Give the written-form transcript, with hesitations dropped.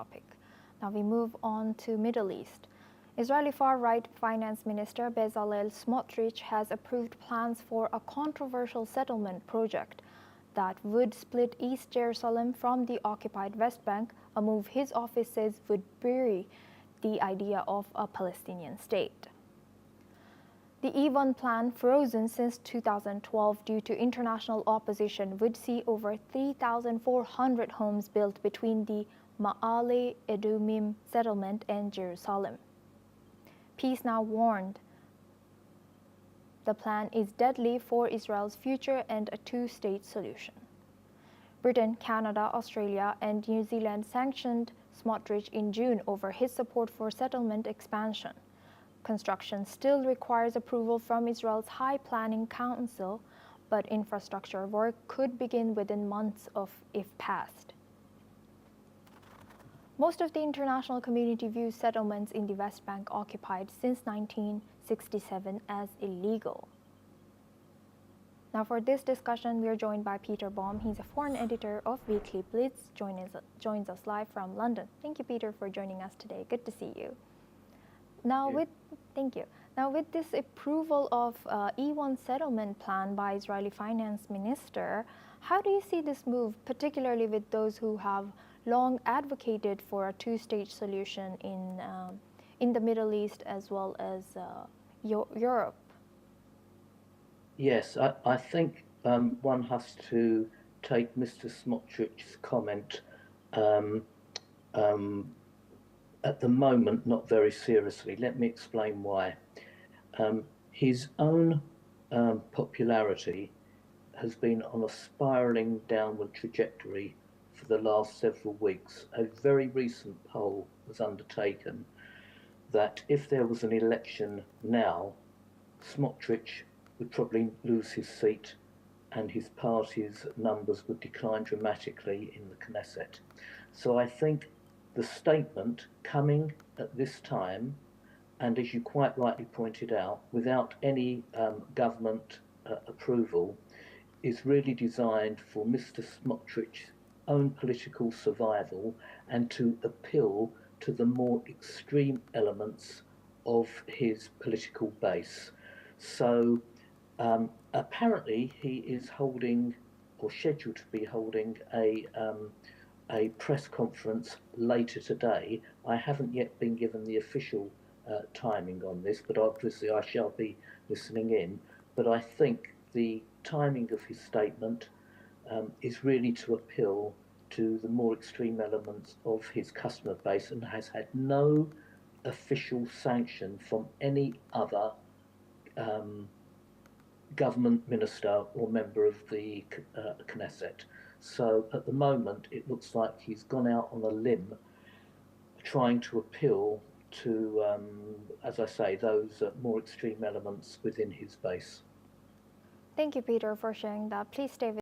topic. Now we move on to Middle East. Israeli far-right Finance Minister Bezalel Smotrich has approved plans for a controversial settlement project that would split East Jerusalem from the occupied West Bank, a move his office says would bury the idea of a Palestinian state. The E1 plan, frozen since 2012 due to international opposition, would see over 3,400 homes built between the Ma'ale Adumim settlement and Jerusalem. Peace Now warned the plan is deadly for Israel's future and a two-state solution. Britain, Canada, Australia, and New Zealand sanctioned Smotrich in June over his support for settlement expansion. Construction still requires approval from Israel's High Planning Council, but infrastructure work could begin within months if passed. Most of the international community views settlements in the West Bank occupied since 1967 as illegal. Now for this discussion, we are joined by Peter Baum. He's a foreign editor of Weekly Blitz, joins us live from London. Thank you, Peter, for joining us today. Good to see you. Thank you. Now, with this approval of E1 settlement plan by Israeli Finance Minister, how do you see this move, particularly with those who have long advocated for a two-state solution in the Middle East as well as Europe? Yes, I think one has to take Mr. Smotrich's comment at the moment not very seriously. Let me explain why. His own popularity has been on a spiraling downward trajectory for the last several weeks. A very recent poll was undertaken that if there was an election now, Smotrich would probably lose his seat and his party's numbers would decline dramatically in the Knesset. So I think the statement coming at this time, and as you quite rightly pointed out, without any government approval, is really designed for Mr. Smotrich's own political survival and to appeal to the more extreme elements of his political base. So apparently he is holding, or scheduled to be holding, a press conference later today. I haven't yet been given the official timing on this, but obviously I shall be listening in. But I think the timing of his statement is really to appeal to the more extreme elements of his customer base and has had no official sanction from any other government minister or member of the Knesset. So at the moment, it looks like he's gone out on a limb trying to appeal to, as I say, those more extreme elements within his base. Thank you, Peter, for sharing that. Please stay with